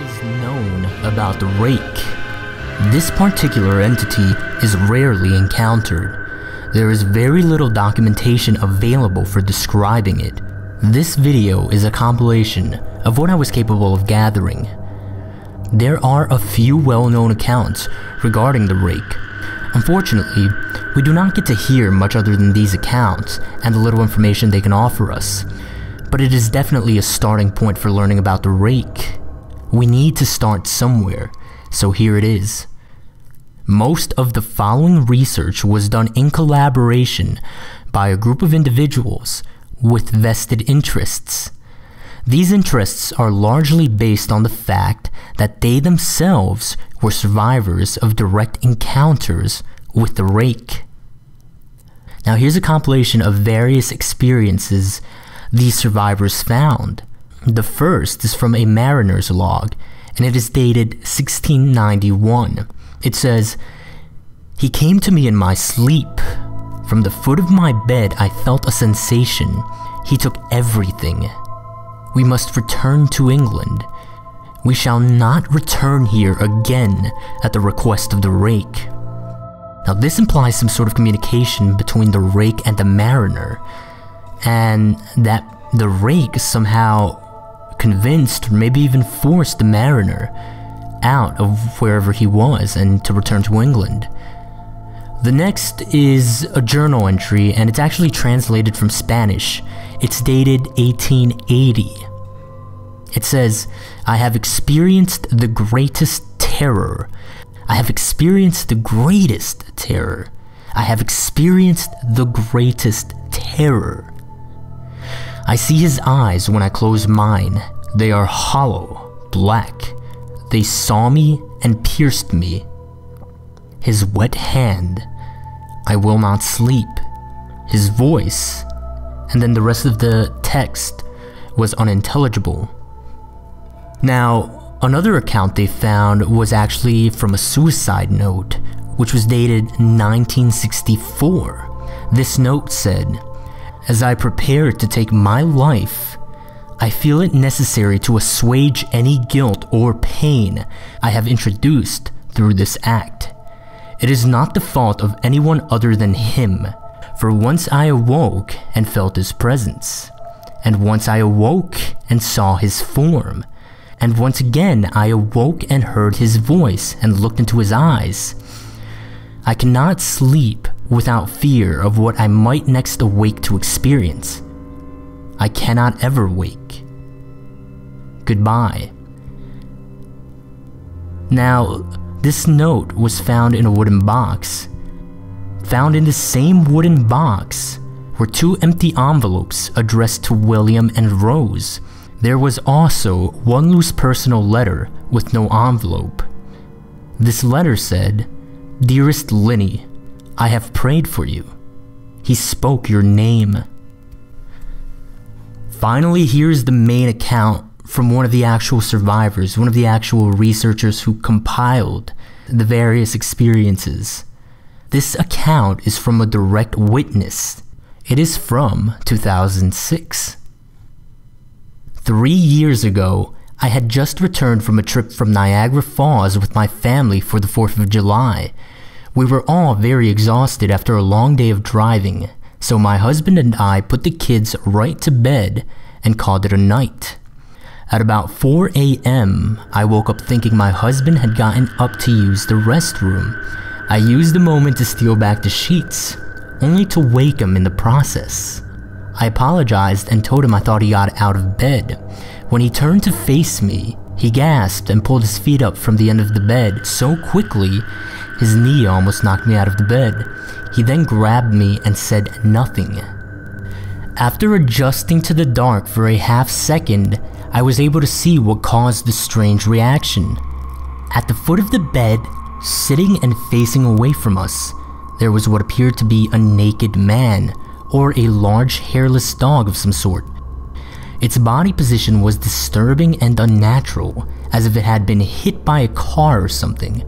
is known about the rake? This particular entity is rarely encountered. There is very little documentation available for describing it. This video is a compilation of what I was capable of gathering. There are a few well-known accounts regarding the rake. Unfortunately, we do not get to hear much other than these accounts and the little information they can offer us. But it is definitely a starting point for learning about the rake. We need to start somewhere, so here it is. Most of the following research was done in collaboration by a group of individuals with vested interests. These interests are largely based on the fact that they themselves were survivors of direct encounters with the rake. Now here's a compilation of various experiences these survivors found. The first is from a mariner's log, and it is dated 1691. It says, "He came to me in my sleep. From the foot of my bed I felt a sensation. He took everything. We must return to England. We shall not return here again at the request of the rake." Now this implies some sort of communication between the rake and the mariner, and that the rake somehow convinced or maybe even forced the mariner out of wherever he was and to return to England. The next is a journal entry, and it's actually translated from Spanish. It's dated 1880. It says, "I have experienced the greatest terror. I have experienced the greatest terror. I have experienced the greatest terror. I see his eyes when I close mine. They are hollow, black. They saw me and pierced me. His wet hand. I will not sleep. His voice." And then the rest of the text was unintelligible. Now, another account they found was actually from a suicide note, which was dated 1964. This note said, "As I prepare to take my life, I feel it necessary to assuage any guilt or pain I have introduced through this act. It is not the fault of anyone other than him, for once I awoke and felt his presence, and once I awoke and saw his form, and once again I awoke and heard his voice and looked into his eyes. I cannot sleep without fear of what I might next awake to experience. I cannot ever wake. Goodbye." Now, this note was found in a wooden box. Found in the same wooden box were 2 empty envelopes addressed to William and Rose. There was also one loose personal letter with no envelope. This letter said, "Dearest Linny, I have prayed for you. He spoke your name." Finally, here's the main account from one of the actual survivors, one of the actual researchers who compiled the various experiences. This account is from a direct witness. It is from 2006. 3 years ago, I had just returned from a trip from Niagara Falls with my family for the 4th of July. We were all very exhausted after a long day of driving, so my husband and I put the kids right to bed and called it a night. At about 4 a.m., I woke up thinking my husband had gotten up to use the restroom. I used the moment to steal back the sheets, only to wake him in the process. I apologized and told him I thought he got out of bed. When he turned to face me, he gasped and pulled his feet up from the end of the bed so quickly, his knee almost knocked me out of the bed. He then grabbed me and said nothing. After adjusting to the dark for a half second, I was able to see what caused the strange reaction. At the foot of the bed, sitting and facing away from us, there was what appeared to be a naked man, or a large hairless dog of some sort. Its body position was disturbing and unnatural, as if it had been hit by a car or something.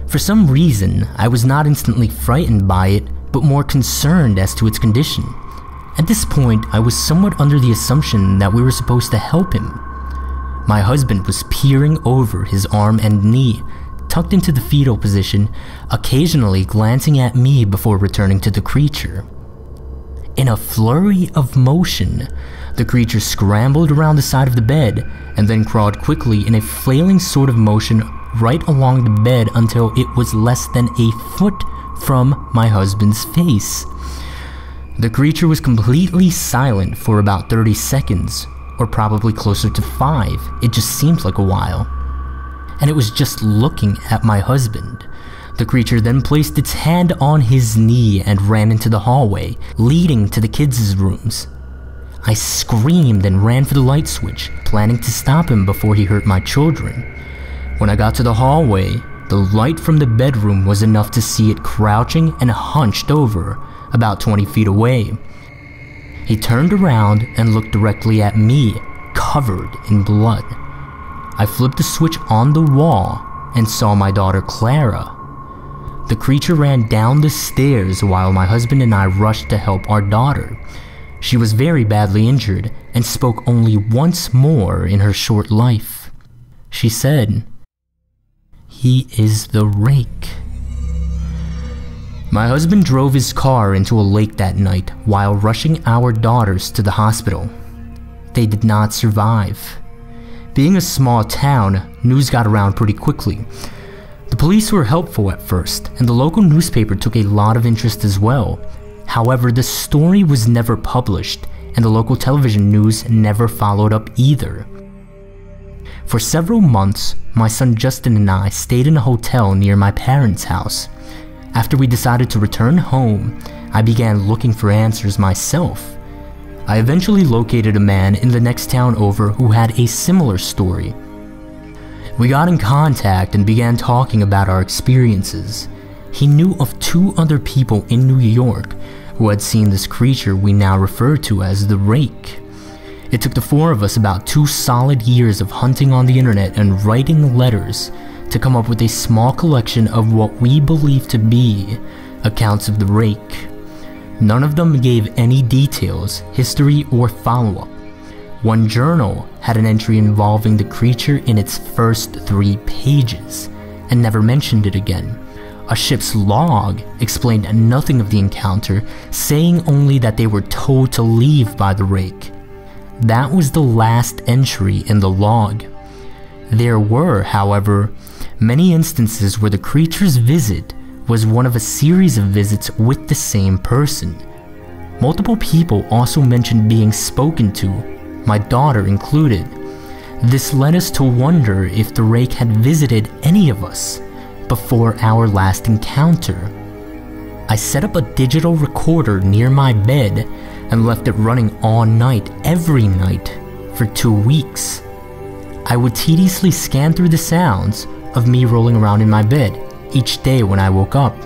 For some reason, I was not instantly frightened by it, but more concerned as to its condition. At this point, I was somewhat under the assumption that we were supposed to help him. My husband was peering over his arm and knee, tucked into the fetal position, occasionally glancing at me before returning to the creature. In a flurry of motion, the creature scrambled around the side of the bed and then crawled quickly in a flailing sort of motion right along the bed until it was less than a foot from my husband's face. The creature was completely silent for about 30 seconds, or probably closer to 5. It just seemed like a while. And it was just looking at my husband. The creature then placed its hand on his knee and ran into the hallway, leading to the kids' rooms. I screamed and ran for the light switch, planning to stop him before he hurt my children. When I got to the hallway, the light from the bedroom was enough to see it crouching and hunched over, about 20 feet away. He turned around and looked directly at me, covered in blood. I flipped the switch on the wall and saw my daughter Clara. The creature ran down the stairs while my husband and I rushed to help our daughter. She was very badly injured and spoke only once more in her short life. She said, "He is the rake." My husband drove his car into a lake that night while rushing our daughters to the hospital. They did not survive. Being a small town, news got around pretty quickly. The police were helpful at first, and the local newspaper took a lot of interest as well. However, the story was never published, and the local television news never followed up either. For several months, my son Justin and I stayed in a hotel near my parents' house. After we decided to return home, I began looking for answers myself. I eventually located a man in the next town over who had a similar story. We got in contact and began talking about our experiences. He knew of 2 other people in New York who had seen this creature we now refer to as the rake. It took the 4 of us about 2 solid years of hunting on the internet and writing letters to come up with a small collection of what we believe to be accounts of the rake. None of them gave any details, history, or follow-up. One journal had an entry involving the creature in its first 3 pages, and never mentioned it again. A ship's log explained nothing of the encounter, saying only that they were told to leave by the rake. That was the last entry in the log. There were, however, many instances where the creature's visit was one of a series of visits with the same person. Multiple people also mentioned being spoken to, my daughter included. This led us to wonder if the rake had visited any of us before our last encounter. I set up a digital recorder near my bed and left it running all night, every night, for 2 weeks. I would tediously scan through the sounds of me rolling around in my bed each day when I woke up.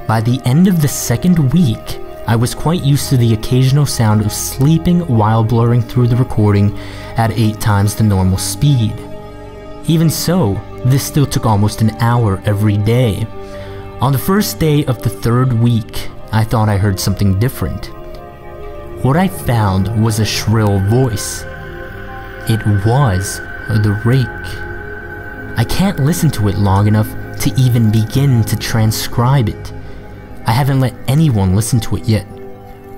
By the end of the 2nd week, I was quite used to the occasional sound of sleeping while blurring through the recording at 8 times the normal speed. Even so, this still took almost an hour every day. On the first day of the 3rd week, I thought I heard something different. What I found was a shrill voice. It was the rake. I can't listen to it long enough to even begin to transcribe it. I haven't let anyone listen to it yet.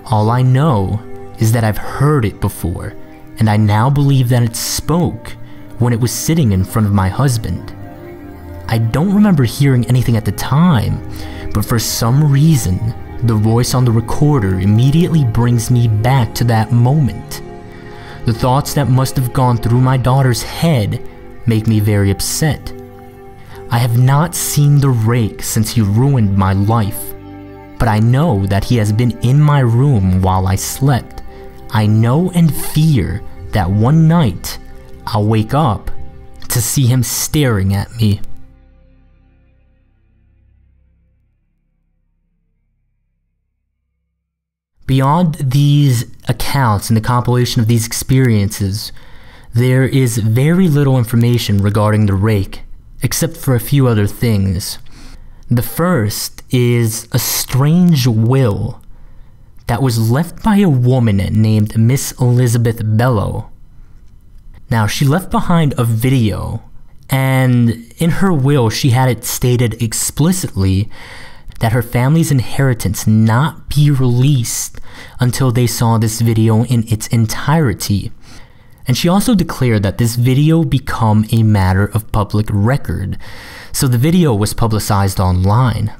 All I know is that I've heard it before, and I now believe that it spoke when it was sitting in front of my husband. I don't remember hearing anything at the time, but for some reason, the voice on the recorder immediately brings me back to that moment. The thoughts that must have gone through my daughter's head make me very upset. I have not seen the rake since he ruined my life, but I know that he has been in my room while I slept. I know and fear that one night I'll wake up to see him staring at me. Beyond these accounts and the compilation of these experiences, there is very little information regarding the rake, except for a few other things. The first is a strange will that was left by a woman named Miss Elizabeth Bellow. Now, she left behind a video, and in her will, she had it stated explicitly that her family's inheritance not be released until they saw this video in its entirety. And she also declared that this video become a matter of public record, so the video was publicized online.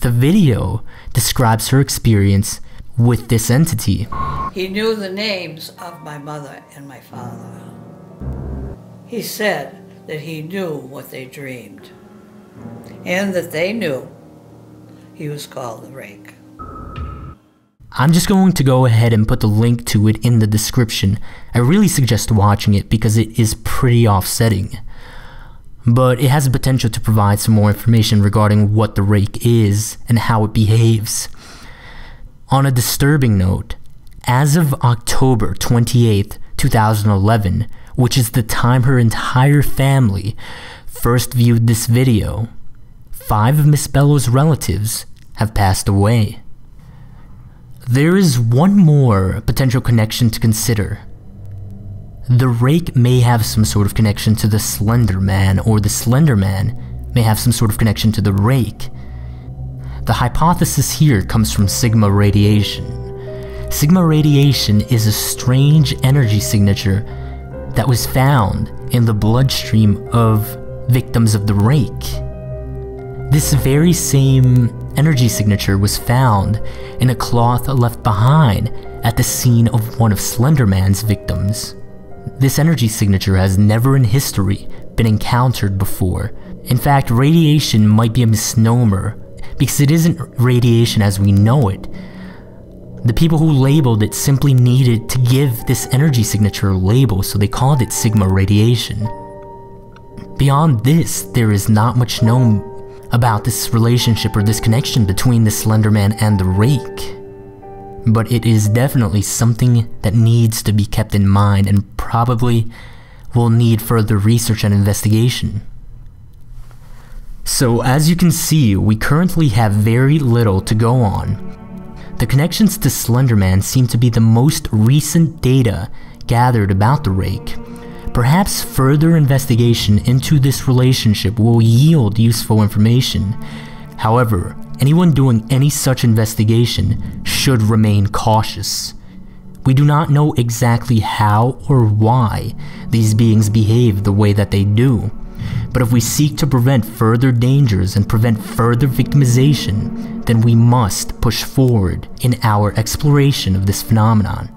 The video describes her experience with this entity. He knew the names of my mother and my father. He said that he knew what they dreamed, and that they knew he was called the rake. I'm just going to go ahead and put the link to it in the description. I really suggest watching it because it is pretty offsetting. But it has the potential to provide some more information regarding what the rake is and how it behaves. On a disturbing note, as of October 28th, 2011, which is the time her entire family first viewed this video, 5 of Miss Bellow's relatives have passed away. There is one more potential connection to consider. The rake may have some sort of connection to the Slender Man, or the Slender Man may have some sort of connection to the rake. The hypothesis here comes from Sigma radiation. Sigma radiation is a strange energy signature that was found in the bloodstream of victims of the rake. This very same energy signature was found in a cloth left behind at the scene of one of Slender Man's victims. This energy signature has never in history been encountered before. In fact, radiation might be a misnomer because it isn't radiation as we know it. The people who labeled it simply needed to give this energy signature a label, so they called it Sigma radiation. Beyond this, there is not much known about this relationship or this connection between the Slender Man and the rake. But it is definitely something that needs to be kept in mind and probably will need further research and investigation. So as you can see, we currently have very little to go on. The connections to Slender Man seem to be the most recent data gathered about the rake. Perhaps further investigation into this relationship will yield useful information. However, anyone doing any such investigation should remain cautious. We do not know exactly how or why these beings behave the way that they do, but if we seek to prevent further dangers and prevent further victimization, then we must push forward in our exploration of this phenomenon.